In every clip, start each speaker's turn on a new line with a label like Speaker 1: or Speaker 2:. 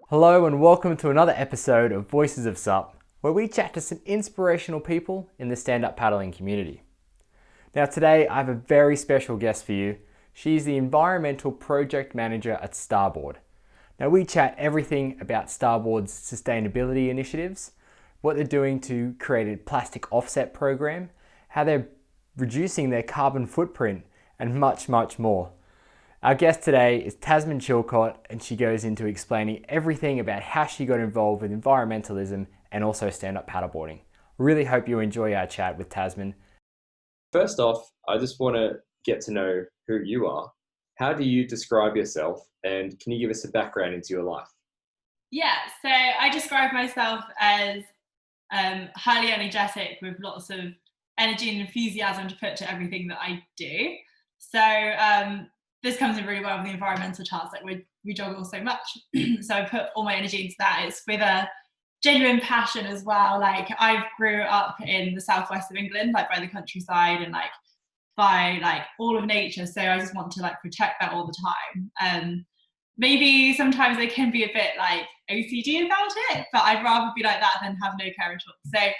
Speaker 1: Hello and welcome to another episode of Voices of SUP, where we chat to some inspirational people in the stand-up paddling community. Now today I have a very special guest for you. She's the Environmental Project Manager at Starboard. Now we chat everything about Starboard's sustainability initiatives, what they're doing to create a plastic offset program, how they're reducing their carbon footprint, and much, much more. Our guest today is Tasmin Chilcott, and she goes into explaining everything about how she got involved with environmentalism and also stand-up paddleboarding. Really hope you enjoy our chat with Tasmin.
Speaker 2: First off, I just want to get to know who you are. How do you describe yourself, and can you give us a background into your life?
Speaker 3: Yeah, so I describe myself as highly energetic with lots of energy and enthusiasm to put to everything that I do. So this comes in really well with the environmental tasks, like we juggle so much. So I put all my energy into that. It's with a genuine passion as well. Like I grew up in the southwest of England, like by the countryside and like by like all of nature. So I just want to like protect that all the time. Maybe sometimes they can be a bit like OCD about it, but I'd rather be like that than have no care at all. So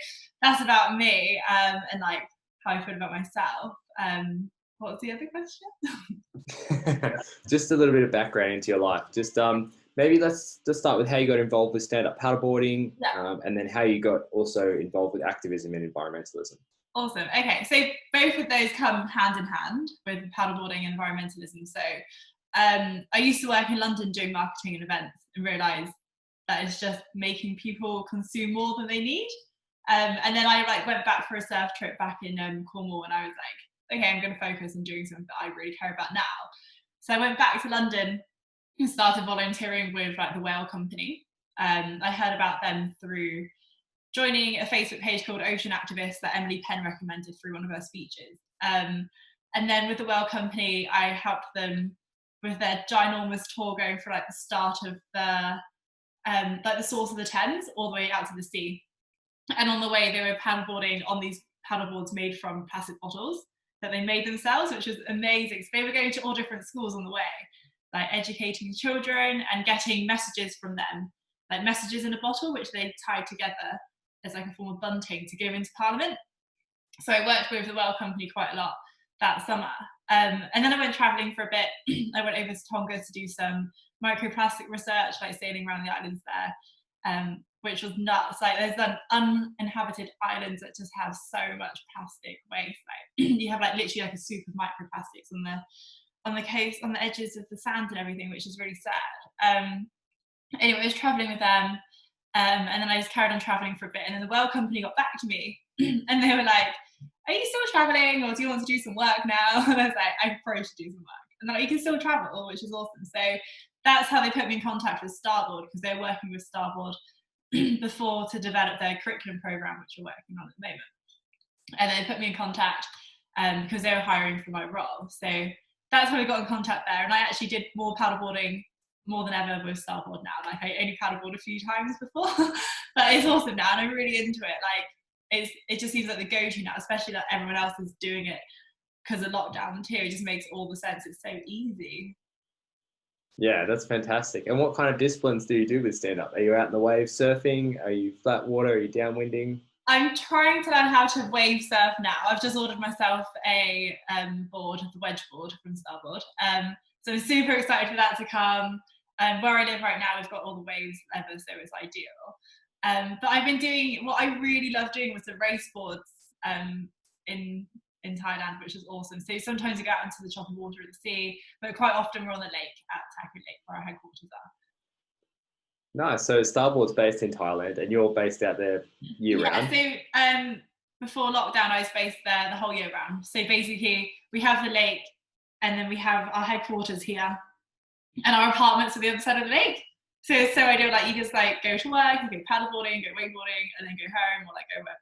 Speaker 3: that's about me and like how I feel about myself. What was the other question?
Speaker 2: Just a little bit of background into your life. Just maybe let's just start with how you got involved with stand-up paddleboarding, and then how you got also involved with activism and environmentalism.
Speaker 3: Awesome. Okay, so both of those come hand in hand with paddleboarding and environmentalism. So I used to work in London doing marketing and events and realised that it's just making people consume more than they need. And then I like went back for a surf trip back in Cornwall, and I was like, okay, I'm going to focus on doing something that I really care about now. So I went back to London and started volunteering with like the Whale Company. I heard about them through joining a Facebook page called Ocean Activists that Emily Penn recommended through one of her speeches. And then with the Whale Company, I helped them with their ginormous tour going from like the start of the source of the Thames all the way out to the sea. And on the way, they were paddleboarding on these paddleboards made from plastic bottles that they made themselves, which was amazing. So they were going to all different schools on the way, like educating children and getting messages from them, like messages in a bottle, which they tied together as like a form of bunting to give into Parliament. So I worked with the Whale Company quite a lot that summer. And then I went traveling for a bit. I went over to Tonga to do some microplastic research, like sailing around the islands there, which was nuts. Like there's uninhabited islands that just have so much plastic waste. Like you have like literally like a soup of microplastics on the coast, on the edges of the sand and everything, which is really sad. Anyway, I was traveling with them, and then I just carried on traveling for a bit. And then the Whale Company got back to me, and they were like, "Are you still traveling, or do you want to do some work now?" And I was like, "I probably should do some work." And they're like, "You can still travel," which is awesome. So that's how they put me in contact with Starboard, because they're working with Starboard before to develop their curriculum program, which we're working on at the moment. And they put me in contact because they were hiring for my role. So that's how we got in contact there. And I actually did more paddleboarding more than ever with Starboard now. Like I only paddleboard a few times before, but it's awesome now, and I'm really into it. Like it just seems like the go-to now, especially that everyone else is doing it because of lockdown too. It just makes all the sense. It's so easy.
Speaker 2: Yeah, that's fantastic. And what kind of disciplines do you do with stand-up? Are you out in the wave surfing? Are you flat water? Are you downwinding?
Speaker 3: I'm trying to learn how to wave surf now. I've just ordered myself a board, the wedge board from Starboard. So I'm super excited for that to come. Where I live right now, we've got all the waves ever, so it's ideal. But I've been doing, what I really love doing was the race boards in Thailand, which is awesome. So sometimes you go out into the choppy water of the sea, but quite often we're on the lake at Thakrin Lake, where our headquarters are.
Speaker 2: Nice. So Starboard's based in Thailand, and you're based out there year round.
Speaker 3: So before lockdown, I was based there the whole year round. So basically, we have the lake, and then we have our headquarters here, and our apartments are the other side of the lake. So it's so ideal. Like you just like go to work, you go paddleboarding, go wakeboarding, and then go home or like go wherever.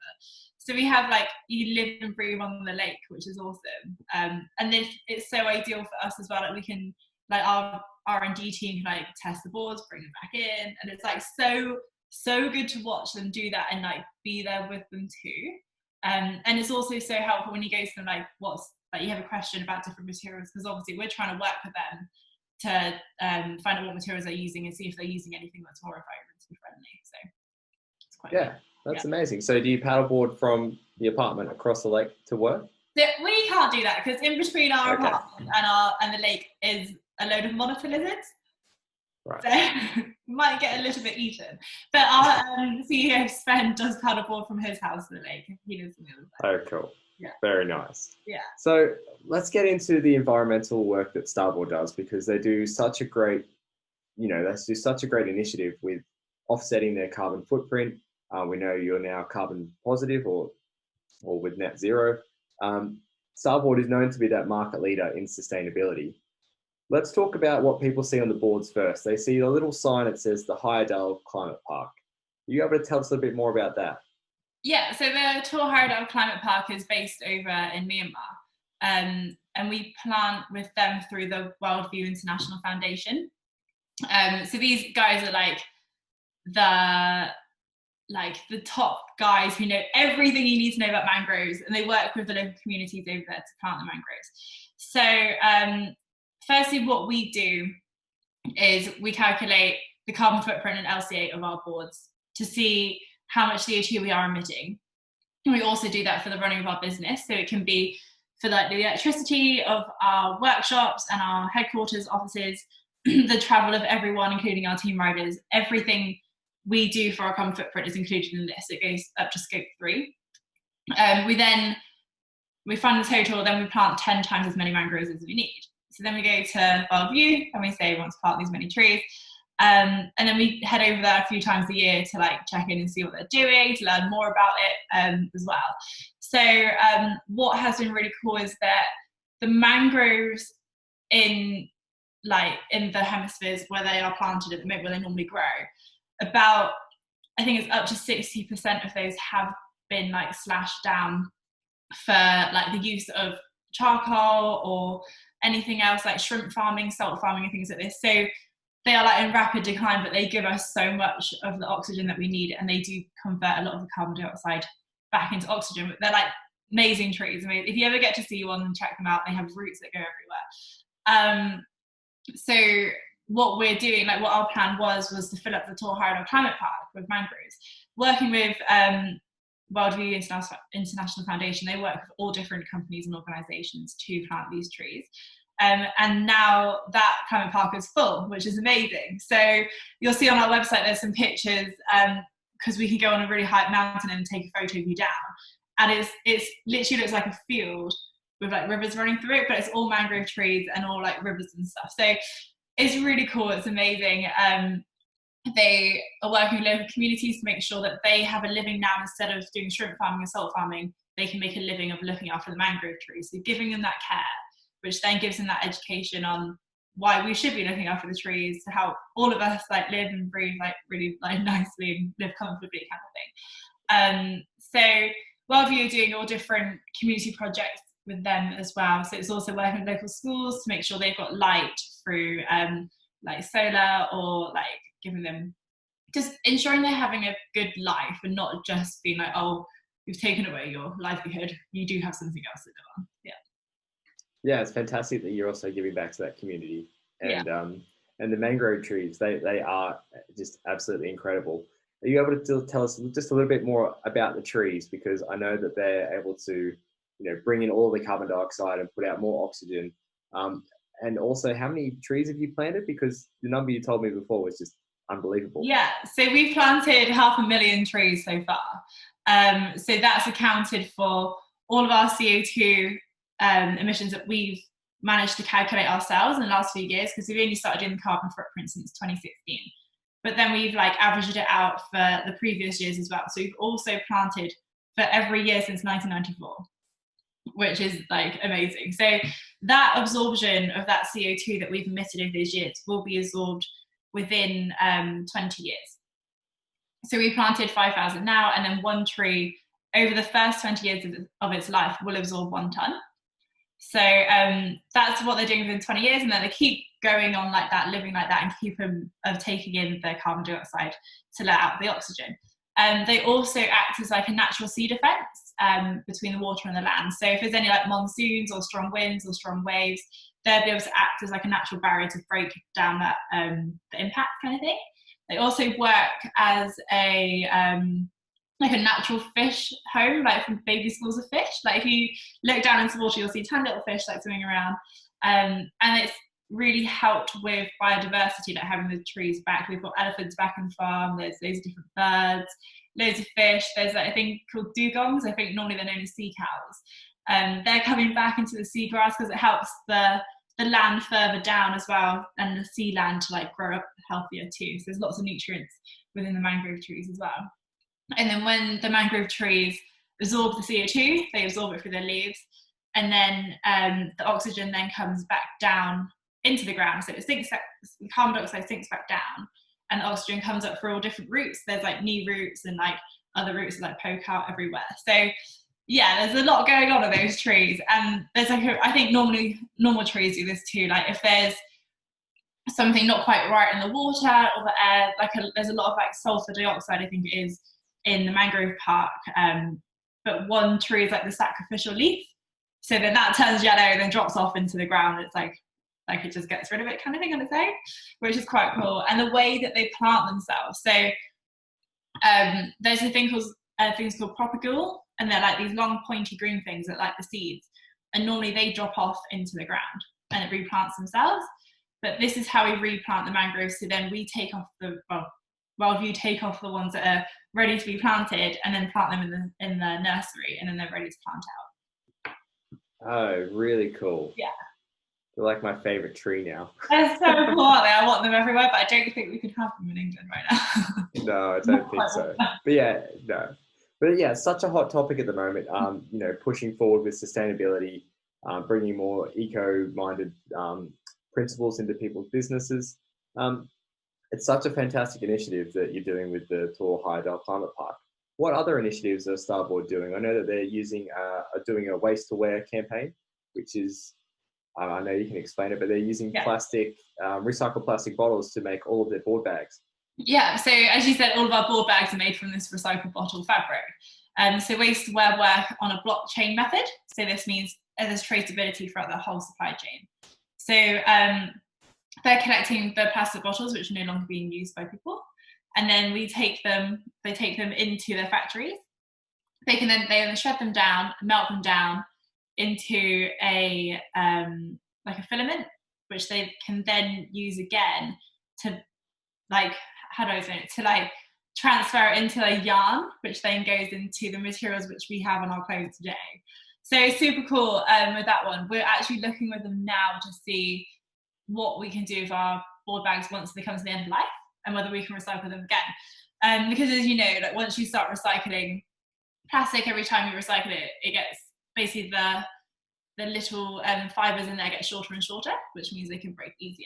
Speaker 3: So we have like, you live and breathe on the lake, which is awesome. And then it's so ideal for us as well. Like we can like our R&D team can like test the boards, bring them back in, and it's like so good to watch them do that and like be there with them too. And it's also so helpful when you go to them, like you have a question about different materials, because obviously we're trying to work with them to find out what materials they're using and see if they're using anything that's more environmentally friendly. So it's quite good.
Speaker 2: That's amazing. So do you paddleboard from the apartment across the lake to work?
Speaker 3: We can't do that because in between our apartment and the lake is a load of monitor lizards.
Speaker 2: Right.
Speaker 3: So we might get a little bit eaten. But our CEO Sven does paddleboard from his house to the lake. He lives on the other side.
Speaker 2: Oh, cool.
Speaker 3: Yeah.
Speaker 2: Very nice.
Speaker 3: Yeah.
Speaker 2: So let's get into the environmental work that Starboard does, because they do such a great, initiative with offsetting their carbon footprint. We know you're now carbon positive or with net zero. Starboard is known to be that market leader in sustainability. Let's talk about what people see on the boards first. They see a little sign that says the Heyerdahl Climate Park. Are you able to tell us a little bit more about that?
Speaker 3: Yeah, so the Thor Heyerdahl Climate Park is based over in Myanmar, and we plant with them through the Worldview International Foundation. So these guys are like the top guys who know everything you need to know about mangroves, and they work with the local communities over there to plant the mangroves. So firstly, what we do is we calculate the carbon footprint and LCA of our boards to see how much CO2 we are emitting. And we also do that for the running of our business. So it can be for like the electricity of our workshops and our headquarters offices, the travel of everyone, including our team riders. Everything we do for our carbon footprint is included in this. It goes up to scope 3. We find the total, then we plant 10 times as many mangroves as we need. So then we go to Worldview and we say we want to plant these many trees. And then we head over there a few times a year to like check in and see what they're doing, to learn more about it as well. So what has been really cool is that the mangroves in the hemispheres where they are planted at the moment, where they normally grow, I think it's up to 60% of those have been like slashed down for like the use of charcoal or anything else, like shrimp farming, salt farming and things like this. So they are like in rapid decline, but they give us so much of the oxygen that we need, and they do convert a lot of the carbon dioxide back into oxygen. They're like amazing trees. I mean, if you ever get to see one, check them out. They have roots that go everywhere. So what we're doing, like what our plan was to fill up the Thor Heyerdahl Climate Park with mangroves, working with Worldview International Foundation. They work with all different companies and organisations to plant these trees. And now that climate park is full, which is amazing. So you'll see on our website there's some pictures, because we can go on a really high mountain and take a photo of you down. And it's literally looks like a field with like rivers running through it, but it's all mangrove trees and all like rivers and stuff. So it's really cool. It's amazing. They are working with local communities to make sure that they have a living now. Instead of doing shrimp farming and salt farming, they can make a living of looking after the mangrove trees. So giving them that care, which then gives them that education on why we should be looking after the trees, to help all of us like live and breathe like really like nicely and live comfortably kind of thing. So Worldview are doing all different community projects with them as well. So it's also working with local schools to make sure they've got light through like solar, or like giving them, just ensuring they're having a good life and not just being like, oh, we've taken away your livelihood, you do have something else to live on.
Speaker 2: Yeah, it's fantastic that you're also giving back to that community. And the mangrove trees, they are just absolutely incredible. Are you able to tell us just a little bit more about the trees? Because I know that they're able to, bring in all the carbon dioxide and put out more oxygen. And also, how many trees have you planted? Because the number you told me before was just unbelievable.
Speaker 3: Yeah, so we've planted 500,000 trees so far. So that's accounted for all of our CO2 emissions that we've managed to calculate ourselves in the last few years, because we've only started doing the carbon footprint since 2016. But then we've like averaged it out for the previous years as well. So we've also planted for every year since 1994, which is like amazing. So that absorption of that CO2 that we've emitted over those years will be absorbed within 20 years. So we planted 5,000 now, and then one tree over the first 20 years of its life will absorb 1 ton. So that's what they're doing within 20 years, and then they keep going on like that, living like that, and keep taking in the carbon dioxide to let out the oxygen. They also act as like a natural sea defense between the water and the land. So if there's any like monsoons or strong winds or strong waves, they'll be able to act as like a natural barrier to break down that the impact kind of thing. They also work as a like a natural fish home, like from baby schools of fish. Like if you look down into the water, you'll see tiny little fish like swimming around, and it's really helped with biodiversity, like having the trees back. We've got elephants back on farm. There's loads of different birds, loads of fish. There's like a thing called dugongs. I think normally they're known as sea cows. They're coming back into the seagrass because it helps the land further down as well, and the sea land to like grow up healthier too. So there's lots of nutrients within the mangrove trees as well. And then when the mangrove trees absorb the CO2, they absorb it through their leaves, and then the oxygen then comes back down into the ground. So the carbon dioxide sinks back down, and the oxygen comes up through all different routes. There's like new routes and like other routes that like poke out everywhere. So yeah, there's a lot going on in those trees, and there's like I think normal trees do this too. Like if there's something not quite right in the water or the air, there's a lot of like sulfur dioxide, I think it is, in the mangrove park, but one tree is like the sacrificial leaf, so then that turns yellow and then drops off into the ground. It's like it just gets rid of it kind of thing on its own, which is quite cool. And the way that they plant themselves, so there's a thing called things called propagule, and they're like these long pointy green things that like the seeds, and normally they drop off into the ground and it replants themselves. But this is how we replant the mangroves. So then we take off you take off the ones that are ready to be planted and then plant them in the nursery, and then they're ready to plant out.
Speaker 2: Oh, really cool.
Speaker 3: Yeah.
Speaker 2: They're like my favorite tree now.
Speaker 3: They're so cool, aren't they? I want them everywhere, but I don't think we could have them in England right now.
Speaker 2: No, I don't think so. But yeah, no. But yeah, it's such a hot topic at the moment. Pushing forward with sustainability, bringing more eco-minded principles into people's businesses. It's such a fantastic initiative that you're doing with the Thor Heyerdahl Climate Park. What other initiatives are Starboard doing? I know that they're doing a waste to wear campaign, which is, I know you can explain it, but they're using recycled plastic bottles to make all of their board bags.
Speaker 3: Yeah, so as you said, all of our board bags are made from this recycled bottle fabric. So waste to wear work on a blockchain method. So this means there's traceability throughout the whole supply chain. So they're collecting the plastic bottles which are no longer being used by people, and then they take them into their factories. They then shred them down, melt them down into a like a filament, which they can then use again to transfer it into a yarn, which then goes into the materials which we have on our clothes today. So it's super cool with that one. We're actually looking with them now to see what we can do with our board bags once they come to the end of life, and whether we can recycle them again. Because as you know, like once you start recycling plastic, every time you recycle it, it gets basically the little fibers in there get shorter and shorter, which means they can break easier.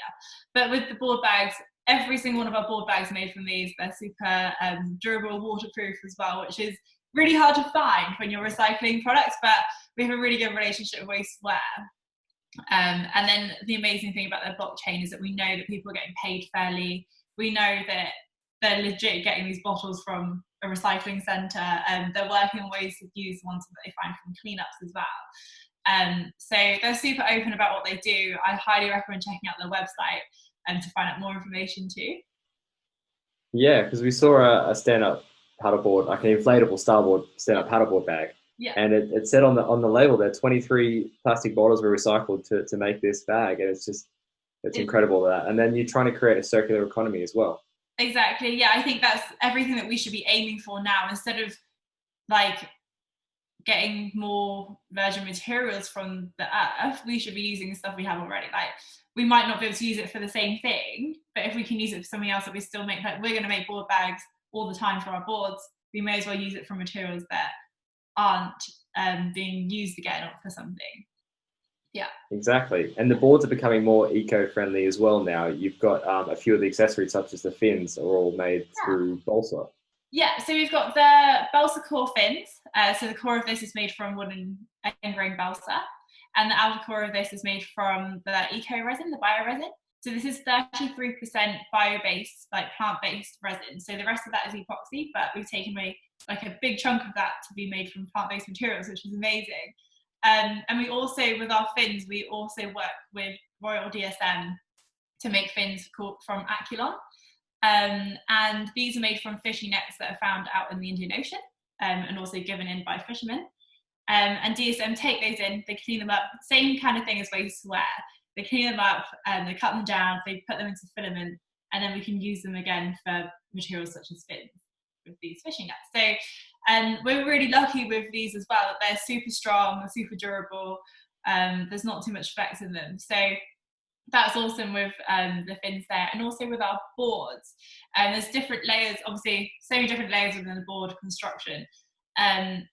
Speaker 3: But with the board bags, every single one of our board bags made from these. They're super durable, waterproof as well, which is really hard to find when you're recycling products, but we have a really good relationship with waste wear. And then the amazing thing about their blockchain is that we know that people are getting paid fairly. We know that they're legit getting these bottles from a recycling centre, and they're working on ways to use the ones that they find from cleanups as well. So they're super open about what they do. I highly recommend checking out their website to find out more information too.
Speaker 2: Yeah, because we saw a stand-up paddleboard, like an inflatable Starboard stand-up paddleboard bag.
Speaker 3: Yeah.
Speaker 2: And it said on the label there 23 plastic bottles were recycled to make this bag, and it's incredible that. And then you're trying to create a circular economy as well.
Speaker 3: Exactly. Yeah, I think that's everything that we should be aiming for now. Instead of like getting more virgin materials from the earth, we should be using the stuff we have already. Like we might not be able to use it for the same thing, but if we can use it for something else that we still make, like we're going to make board bags all the time for our boards, we may as well use it from materials that aren't being used again for something. Yeah,
Speaker 2: exactly. And the boards are becoming more eco-friendly as well now. You've got a few of the accessories, such as the fins, are all made through Balsa.
Speaker 3: Yeah, so we've got the Balsa core fins. So the core of this is made from wooden end grain balsa, and the outer core of this is made from the eco resin, the bio resin. So this is 33% bio-based, like plant-based resin. So the rest of that is epoxy, but we've taken away like a big chunk of that to be made from plant-based materials, which is amazing. And we also, with our fins, we also work with Royal DSM to make fins from Aculon. And these are made from fishing nets that are found out in the Indian Ocean, and also given in by fishermen. And DSM take those in, they clean them up, same kind of thing as waste to wear. They clean them up, they cut them down, they put them into filament, and then we can use them again for materials such as fins with these fishing nets. So we're really lucky with these as well, that they're super strong, they're super durable, there's not too much flex in them. So that's awesome with the fins there, and also with our boards. There's different layers, obviously so many different layers within the board construction.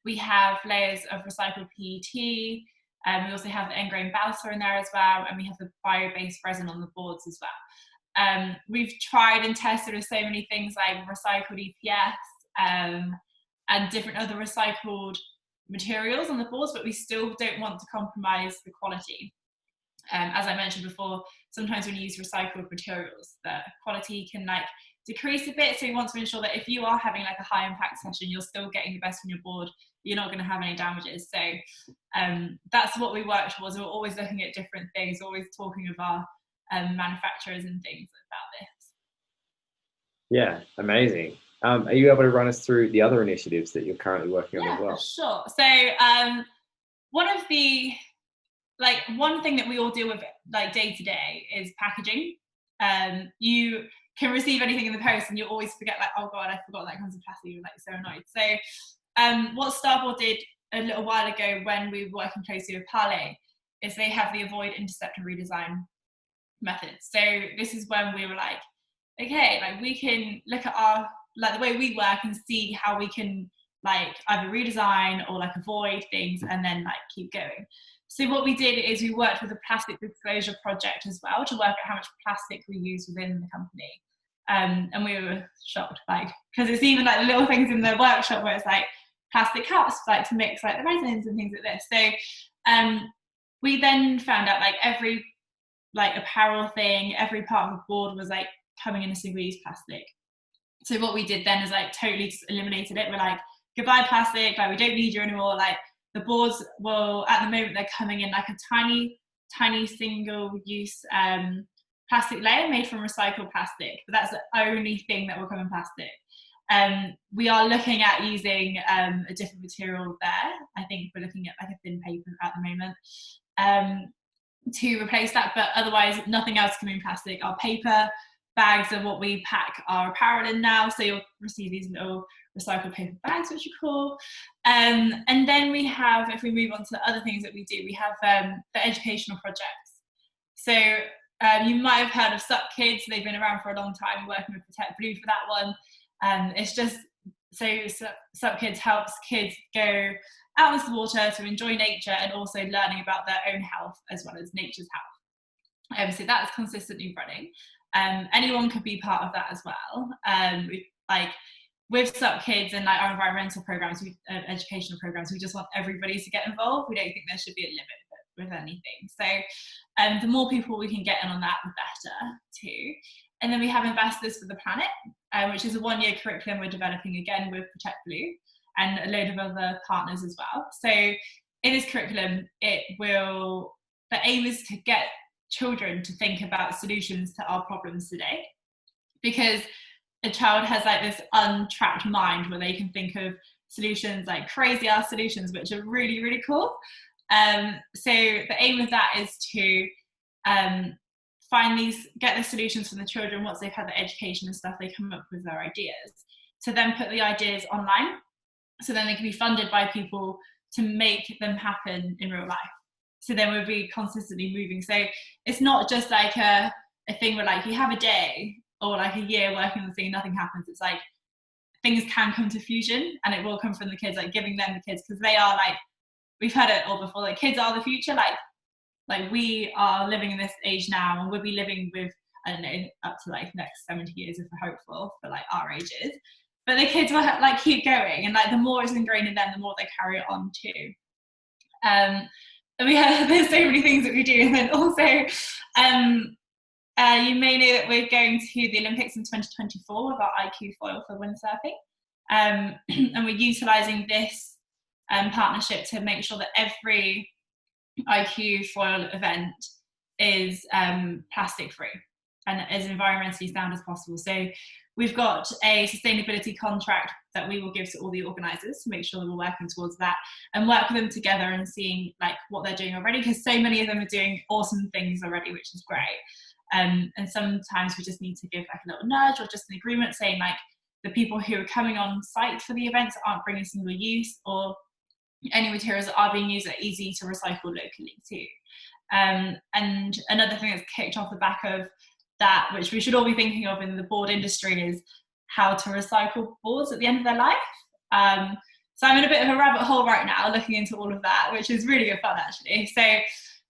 Speaker 3: We have layers of recycled PET, we also have the end-grain balsa in there as well, and we have the bio-based resin on the boards as well. We've tried and tested with so many things like recycled EPS and different other recycled materials on the boards, but we still don't want to compromise the quality. As I mentioned before, sometimes when you use recycled materials, the quality can like decrease a bit. So you want to ensure that if you are having like a high impact session, you're still getting the best from your board. You're not going to have any damages. So that's what we work towards. We're always looking at different things, always talking with our manufacturers and things about this.
Speaker 2: Yeah, amazing. Are you able to run us through the other initiatives that you're currently working on as well?
Speaker 3: Sure. So one thing that we all deal with like day to day is packaging. You can receive anything in the post and you always forget, like, oh God, I forgot that comes in plastic. You're like so annoyed. So what Starboard did a little while ago when we were working closely with Paddleboard is they have the avoid, intercept and redesign methods. So this is when we were like, okay, like we can look at our, like the way we work and see how we can like either redesign or like avoid things and then like keep going. So what we did is we worked with a plastic disclosure project as well to work out how much plastic we use within the company. And we were shocked, like, because it's even like the little things in the workshop where it's like plastic cups, like to mix like the resins and things like this. So we then found out like every like apparel thing, every part of the board was like coming in a single-use plastic. So what we did then is like totally just eliminated it. We're like, goodbye plastic, like we don't need you anymore. Like the boards will, at the moment, they're coming in like a tiny single-use plastic layer made from recycled plastic, but that's the only thing that will come in plastic. We are looking at using a different material there. I think we're looking at like a thin paper at the moment to replace that, but otherwise nothing else can be in plastic. Our paper bags are what we pack our apparel in now, so you'll receive these little recycled paper bags, which are cool. And then we have, if we move on to other things that we do, we have the educational projects. So you might have heard of SUPkids. They've been around for a long time. We're working with Protect Blue for that one. It's just, so SUPkids helps kids go out into the water to enjoy nature and also learning about their own health as well as nature's health. So that's consistently running. Anyone could be part of that as well. Like with SUPkids and like our environmental programs, educational programs, we just want everybody to get involved. We don't think there should be a limit with anything. So the more people we can get in on that, the better too. And then we have Ambassadors for the Planet, which is a one-year curriculum we're developing again with Protect Blue and a load of other partners as well. So in this curriculum, the aim is to get children to think about solutions to our problems today, because a child has like this untrapped mind where they can think of solutions, like crazy ass solutions, which are really, really cool. So the aim of that is to get the solutions from the children once they've had the education and stuff, they come up with their ideas, to then put the ideas online, so then they can be funded by people to make them happen in real life. So then we'll be consistently moving. So it's not just like a thing where like you have a day or like a year working on the thing and nothing happens. It's like things can come to fusion, and it will come from the kids, like giving them the kids, because they are like, we've heard it all before, like kids are the future. Like we are living in this age now, and we'll be living with, I don't know, up to like next 70 years if we're hopeful for like our ages. But the kids will like keep going, and like the more it's ingrained in them, the more they carry it on too. there's so many things that we do. And then also, you may know that we're going to the Olympics in 2024 with our IQ foil for windsurfing. And we're utilising this partnership to make sure that every IQ foil event is plastic free and as environmentally sound as possible. So we've got a sustainability contract that we will give to all the organisers to make sure that we're working towards that and work with them together and seeing like what they're doing already, because so many of them are doing awesome things already, which is great. And sometimes we just need to give like a little nudge or just an agreement saying like the people who are coming on site for the events aren't bringing single use, or any materials that are being used are easy to recycle locally too. And another thing that's kicked off the back of that, which we should all be thinking of in the board industry, is how to recycle boards at the end of their life. So I'm in a bit of a rabbit hole right now looking into all of that, which is really good fun actually. So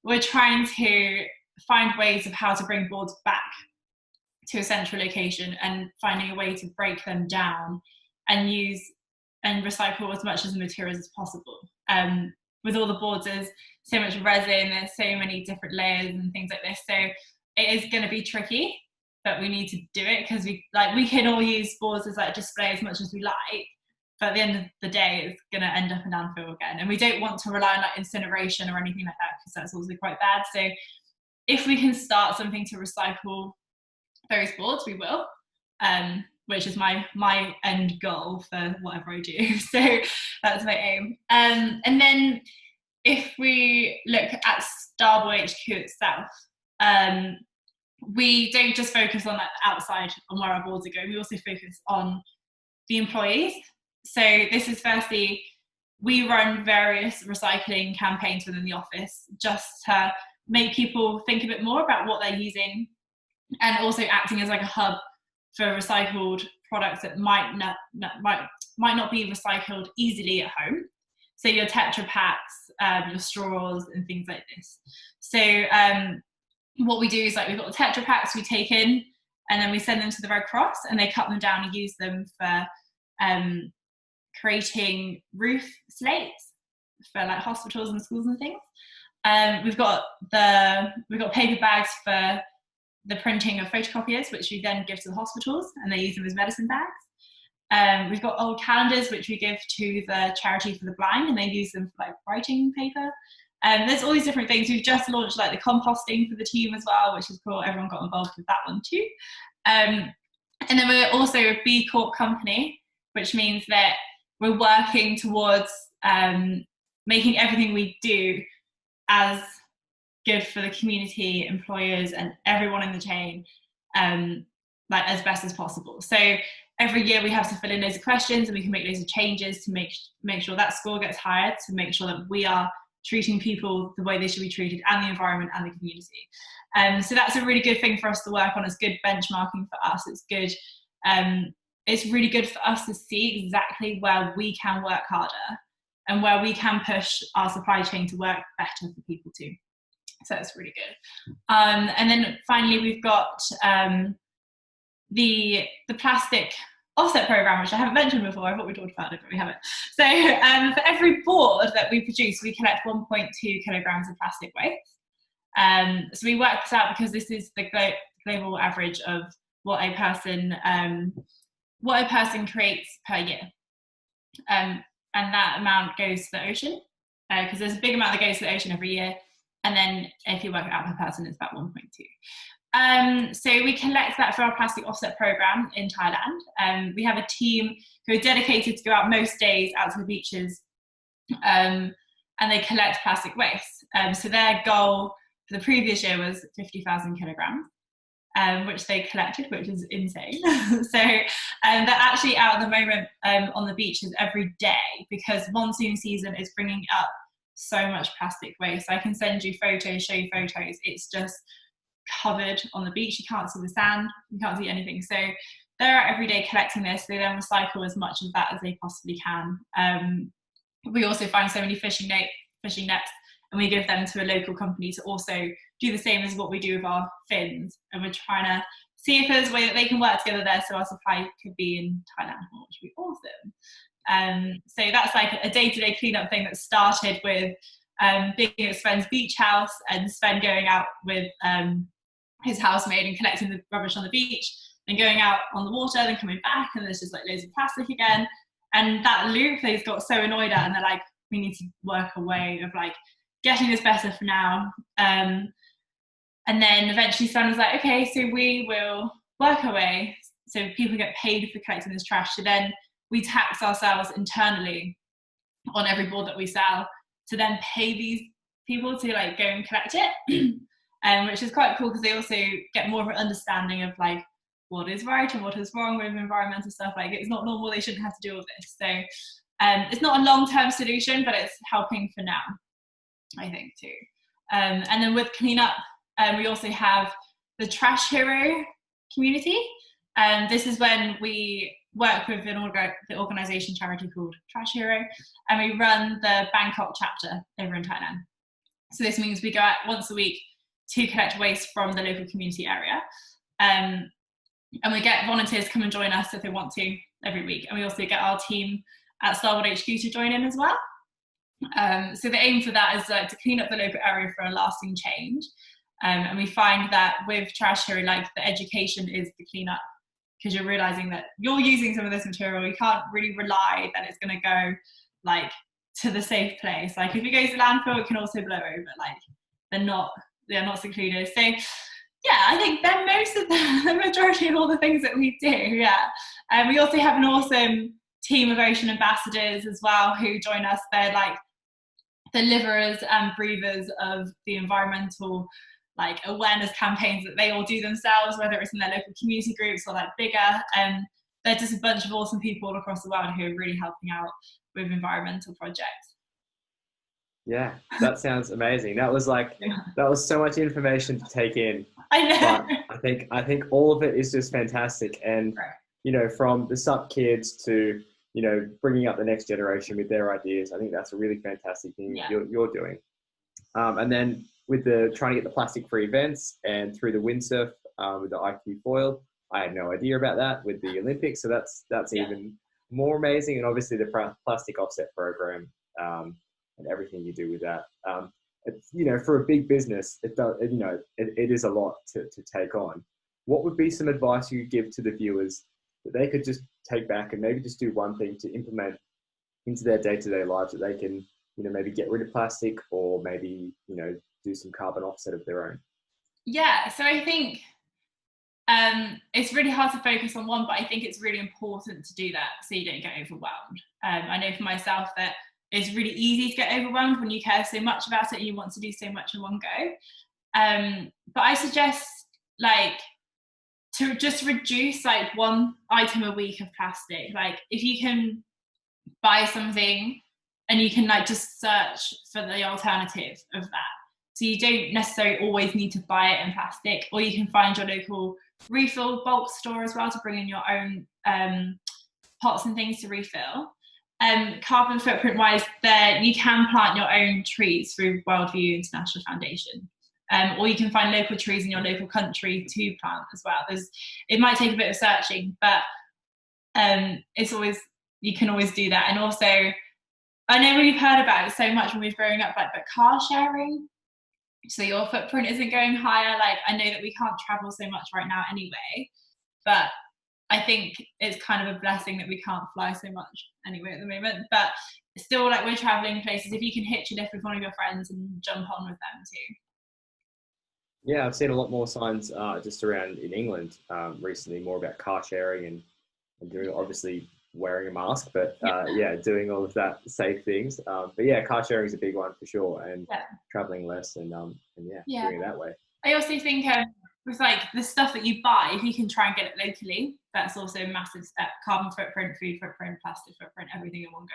Speaker 3: we're trying to find ways of how to bring boards back to a central location and finding a way to break them down and use and recycle as much of the materials as possible. With all the boards, there's so much resin, there's so many different layers and things like this. So it is going to be tricky, but we need to do it because we can all use boards as like display as much as we like, but at the end of the day, it's going to end up in landfill again. And we don't want to rely on like incineration or anything like that because that's also quite bad. So if we can start something to recycle those boards, we will. Which is my end goal for whatever I do. So that's my aim. And then if we look at Starboard HQ itself, we don't just focus on like outside on where our boards are going, we also focus on the employees. So this is firstly, we run various recycling campaigns within the office just to make people think a bit more about what they're using, and also acting as like a hub for recycled products that might not be recycled easily at home. So your Tetra packs, your straws and things like this. So what we do is like we've got the Tetra packs we take in and then we send them to the Red Cross and they cut them down and use them for creating roof slates for like hospitals and schools and things. We've got paper bags for the printing of photocopiers, which we then give to the hospitals and they use them as medicine bags. We've got old calendars, which we give to the charity for the blind and they use them for like writing paper. There's all these different things. We've just launched like the composting for the team as well, which is cool. Everyone got involved with that one too. And then we're also a B Corp company, which means that we're working towards making everything we do as good for the community, employers, and everyone in the chain, like as best as possible. So every year we have to fill in loads of questions and we can make loads of changes to make sure that score gets higher, to make sure that we are treating people the way they should be treated, and the environment and the community. So that's a really good thing for us to work on. It's good benchmarking for us. It's good. It's really good for us to see exactly where we can work harder and where we can push our supply chain to work better for people too. So that's really good. And then finally, we've got the plastic offset program, which I haven't mentioned before. I thought we talked about it, but we haven't. So for every board that we produce, we collect 1.2 kilograms of plastic waste. So we work this out because this is the global average of what a person creates per year. And that amount goes to the ocean because there's a big amount that goes to the ocean every year. And then if you work it out per person, it's about 1.2. So we collect that for our plastic offset program in Thailand. We have a team who are dedicated to go out most days out to the beaches and they collect plastic waste. So their goal for the previous year was 50,000 kilograms, which they collected, which is insane. So they're actually out at the moment on the beaches every day because monsoon season is bringing up so much plastic waste. I can send you photos, show you photos. It's just covered on the beach. You can't see the sand, you can't see anything. So they're out every day collecting this. They then recycle as much of that as they possibly can. We also find so many fishing nets and we give them to a local company to also do the same as what we do with our fins. And we're trying to see if there's a way that they can work together there so our supply could be in Thailand, which would be awesome. So that's like a day-to-day cleanup thing that started with being at Sven's beach house and Sven going out with his housemaid and collecting the rubbish on the beach, then going out on the water, then coming back, and there's just like loads of plastic again. And that loop they've got so annoyed at, and they're like, we need to work a way of like getting this better for now. And then eventually Sven was like, okay, so we will work our way so people get paid for collecting this trash. So then we tax ourselves internally on every board that we sell to then pay these people to like go and collect it. Which is quite cool because they also get more of an understanding of like what is right and what is wrong with environmental stuff. Like it's not normal, they shouldn't have to do all this. So it's not a long-term solution, but it's helping for now, I think too. And then with cleanup, we also have the Trash Hero community. This is when we work with the organisation charity called Trash Hero, and we run the Bangkok chapter over in Thailand. So this means we go out once a week to collect waste from the local community area. And we get volunteers come and join us if they want to every week. And we also get our team at Starboard HQ to join in as well. So the aim for that is to clean up the local area for a lasting change. And we find that with Trash Hero, like the education is the cleanup, because you're realizing that you're using some of this material. You can't really rely that it's going to go like to the safe place. Like if it goes to landfill, it can also blow over. Like they're not secluded. So yeah, I think they're most of the majority of all the things that we do. Yeah. And we also have an awesome team of ocean ambassadors as well who join us. They're like the liverers and breathers of the environmental like awareness campaigns that they all do themselves, whether it's in their local community groups or like bigger. They're just a bunch of awesome people all across the world who are really helping out with environmental projects.
Speaker 2: Yeah, that sounds amazing. That was so much information to take in.
Speaker 3: I know.
Speaker 2: But I think all of it is just fantastic. And, you know, from the SUPkids to, you know, bringing up the next generation with their ideas, I think that's a really fantastic thing you're doing. And then with the trying to get the plastic-free events and through the windsurf with the IQ foil, I had no idea about that with the Olympics. So that's even more amazing. And obviously the plastic offset program and everything you do with that. It's, you know, for a big business, it is a lot to take on. What would be some advice you could give to the viewers that they could just take back and maybe just do one thing to implement into their day-to-day lives that they can, you know, maybe get rid of plastic or maybe, you know, do some carbon offset of their own?
Speaker 3: Yeah, so I think it's really hard to focus on one, but I think it's really important to do that so you don't get overwhelmed. I know for myself that it's really easy to get overwhelmed when you care so much about it and you want to do so much in one go. But I suggest like to just reduce like one item a week of plastic. Like if you can buy something and you can like just search for the alternative of that. So you don't necessarily always need to buy it in plastic, or you can find your local refill bulk store as well to bring in your own pots and things to refill. Carbon footprint wise, there you can plant your own trees through Worldview International Foundation, or you can find local trees in your local country to plant as well. It might take a bit of searching, but it's always, you can always do that. And also, I know we've heard about it so much when we've grown up, but car sharing, so your footprint isn't going higher. Like I know that we can't travel so much right now anyway, but I think it's kind of a blessing that we can't fly so much anyway at the moment. But still, like we're traveling places, if you can hitch a lift with one of your friends and jump on with them too.
Speaker 2: Yeah, I've seen a lot more signs just around in England recently, more about car sharing and doing, obviously wearing a mask, but doing all of that safe things. But yeah, car sharing is a big one for sure, and traveling less and doing it that way.
Speaker 3: I also think with like the stuff that you buy, if you can try and get it locally, that's also a massive step. Carbon footprint, food footprint, plastic footprint, everything in one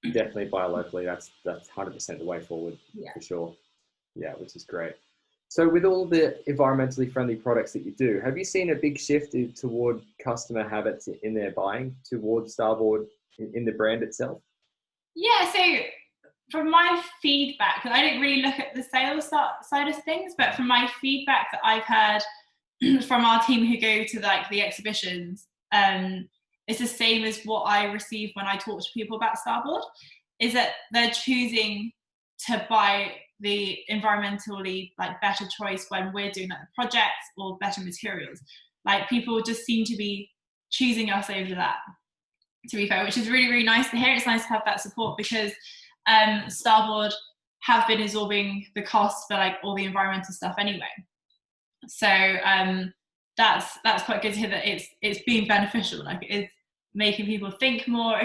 Speaker 3: go.
Speaker 2: Definitely buy locally. That's 100% the way forward for sure. Yeah, which is great. So with all the environmentally friendly products that you do, have you seen a big shift toward customer habits in their buying towards Starboard in the brand itself? Yeah,
Speaker 3: so from my feedback, I didn't really look at the sales side of things, but from my feedback that I've heard from our team who go to like the exhibitions, it's the same as what I receive when I talk to people about Starboard, is that they're choosing to buy the environmentally like better choice when we're doing like the projects or better materials. Like people just seem to be choosing us over that, to be fair, which is really, really nice to hear. It's nice to have that support because Starboard have been absorbing the cost for like all the environmental stuff anyway. So that's quite good to hear that it's being beneficial. Like it's making people think more.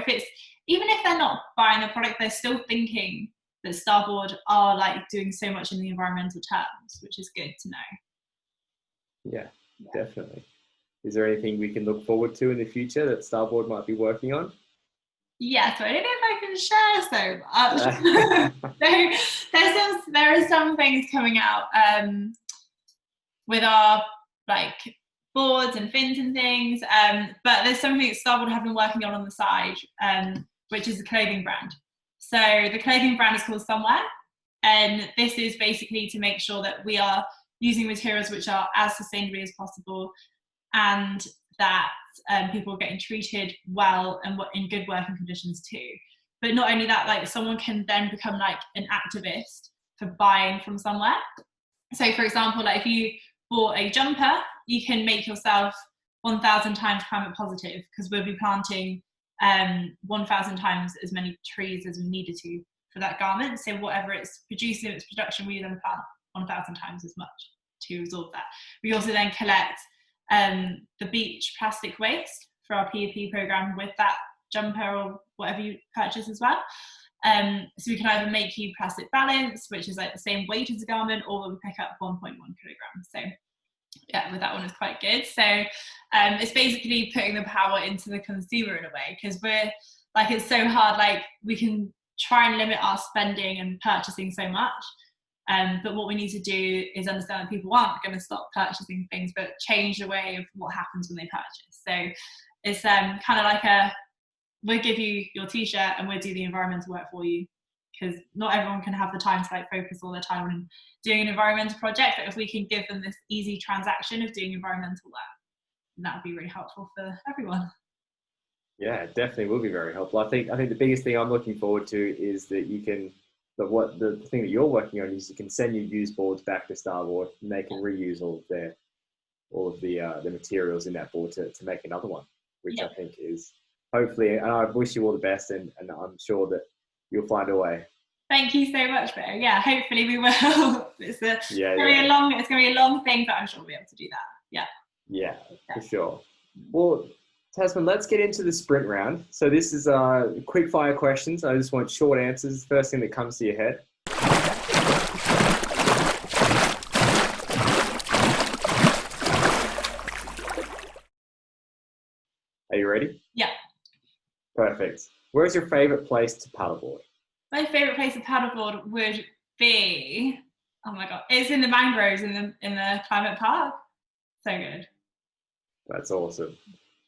Speaker 3: Even if they're not buying the product, they're still thinking that Starboard are like doing so much in the environmental terms, which is good to know.
Speaker 2: Yeah, definitely. Is there anything we can look forward to in the future that Starboard might be working on?
Speaker 3: Yeah, so I don't know if I can share so much. There are some things coming out with our like boards and fins and things, but there's something that Starboard have been working on the side, which is a clothing brand. So the clothing brand is called Somewhere, and this is basically to make sure that we are using materials which are as sustainably as possible, and that people are getting treated well and in good working conditions too. But not only that, like someone can then become like an activist for buying from Somewhere. So for example, like if you bought a jumper, you can make yourself 1,000 times climate positive, because we'll be planting 1,000 times as many trees as we needed to for that garment. So whatever it's producing in its production, we then plant 1,000 times as much to absorb that. We also then collect the beach plastic waste for our PEP program with that jumper or whatever you purchase as well. So we can either make you plastic balance, which is like the same weight as a garment, or we pick up 1.1 kilograms. So yeah, with that one is quite good. So it's basically putting the power into the consumer in a way, because we're like, it's so hard, like we can try and limit our spending and purchasing so much. But what we need to do is understand that people aren't going to stop purchasing things, but change the way of what happens when they purchase. So it's kind of like we'll give you your t-shirt and we'll do the environmental work for you, because not everyone can have the time to like focus all their time on doing an environmental project. But if we can give them this easy transaction of doing environmental work, that would be really helpful for everyone.
Speaker 2: Yeah, it definitely will be very helpful. I think the biggest thing I'm looking forward to is that you can, the thing that you're working on is you can send your used boards back to Starboard, and they can reuse all of the materials in that board to make another one, which I think is hopefully, and I wish you all the best, and I'm sure that you'll find a way.
Speaker 3: Thank you so much, Bear. Yeah, hopefully we will. It's going to be a long thing, but I'm sure we'll be able to do that.
Speaker 2: Yeah, for sure. Well, Tasmin, let's get into the sprint round. So this is quick fire questions. I just want short answers. First thing that comes to your head. Are you ready?
Speaker 3: Yeah.
Speaker 2: Perfect. Where's your favorite place to paddleboard?
Speaker 3: My favorite place to paddleboard would be, oh my god, it's in the mangroves in the climate park. So good.
Speaker 2: That's awesome.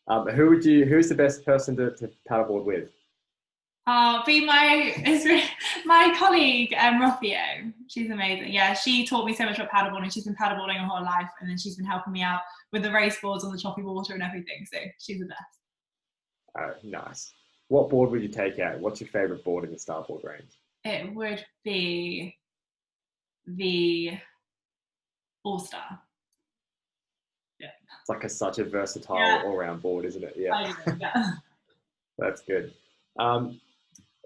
Speaker 2: Who's the best person to paddleboard with?
Speaker 3: Be my colleague, Rothio. She's amazing. Yeah, she taught me so much about paddleboarding. She's been paddleboarding her whole life, and then she's been helping me out with the race boards on the choppy water and everything. So she's the best. Oh,
Speaker 2: nice. What board would you take out? What's your favorite board in the Starboard range?
Speaker 3: It would be the All-Star. Yeah.
Speaker 2: It's like such a versatile all-round board, isn't it? Yeah. That's good.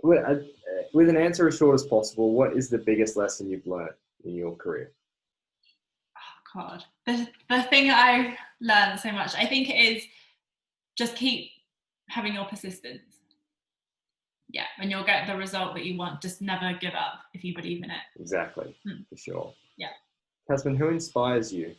Speaker 2: With an answer as short as possible, what is the biggest lesson you've learned in your career?
Speaker 3: Oh God, the thing I've learned so much, I think it is just keep having your persistence. Yeah, and you'll get the result that you want. Just never give up if you believe in it. Exactly,
Speaker 2: for sure.
Speaker 3: Yeah.
Speaker 2: Tasmin, who inspires you?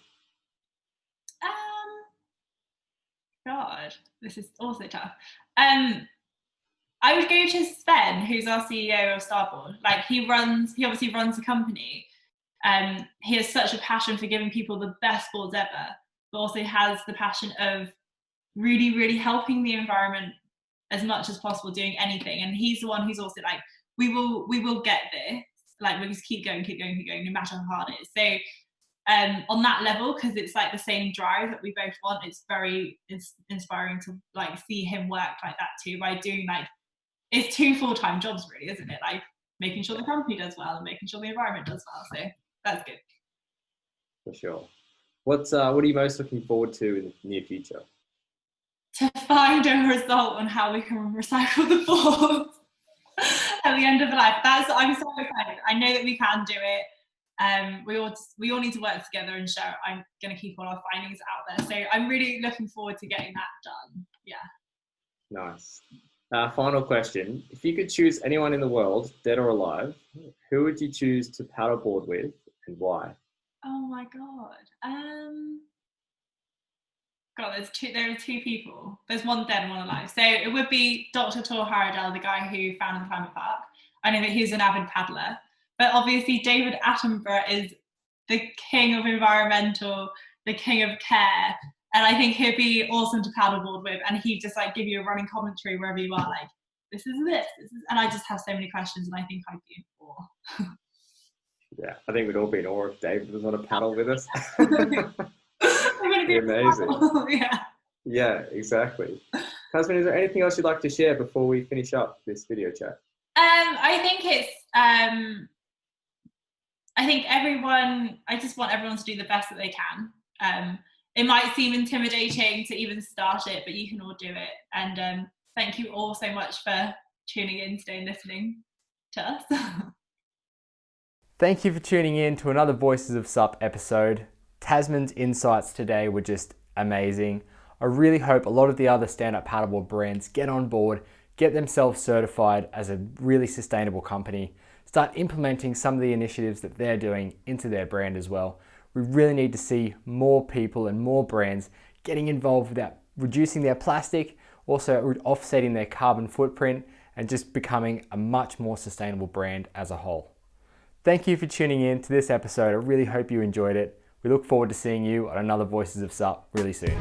Speaker 3: God, this is also tough. I would go to Sven, who's our CEO of Starboard. Like he obviously runs the company. He has such a passion for giving people the best boards ever, but also has the passion of really, really helping the environment as much as possible, doing anything. And he's the one who's also like, we will get this. Like we'll just keep going, no matter how hard it is. So on that level, because it's like the same drive that we both want, it's very inspiring to like see him work like that too, by doing like, it's 2 full-time jobs really, isn't it? Like making sure the company does well and making sure the environment does well. So that's good.
Speaker 2: For sure. What are you most looking forward to in the near future?
Speaker 3: To find a result on how we can recycle the boards at the end of life. I'm so excited. I know that we can do it. We all need to work together and share. I'm going to keep all our findings out there. So I'm really looking forward to getting that done. Yeah.
Speaker 2: Nice. Final question. If you could choose anyone in the world, dead or alive, who would you choose to paddleboard with and why?
Speaker 3: Oh my God. There are two people. There's one dead and one alive. So it would be Dr. Thor Heyerdahl, the guy who founded the Climate Park. I know that he's an avid paddler. But obviously David Attenborough is the king of environmental, the king of care. And I think he'd be awesome to paddleboard with. And he'd just like give you a running commentary wherever you are, like, this is, and I just have so many questions and I think I'd be in awe.
Speaker 2: Yeah, I think we'd all be in awe if David was on a paddle with us.
Speaker 3: It'd be
Speaker 2: amazing.
Speaker 3: Yeah.
Speaker 2: Yeah, exactly. Tasmin, is there anything else you'd like to share before we finish up this video chat?
Speaker 3: I think it's I just want everyone to do the best that they can. It might seem intimidating to even start it, but you can all do it. And thank you all so much for tuning in today and listening to us.
Speaker 1: Thank you for tuning in to another Voices of SUP episode. Tasmin's insights today were just amazing. I really hope a lot of the other stand-up paddleboard brands get on board, get themselves certified as a really sustainable company, start implementing some of the initiatives that they're doing into their brand as well. We really need to see more people and more brands getting involved with that, reducing their plastic, also offsetting their carbon footprint, and just becoming a much more sustainable brand as a whole. Thank you for tuning in to this episode. I really hope you enjoyed it. We look forward to seeing you on another Voices of SUP really soon.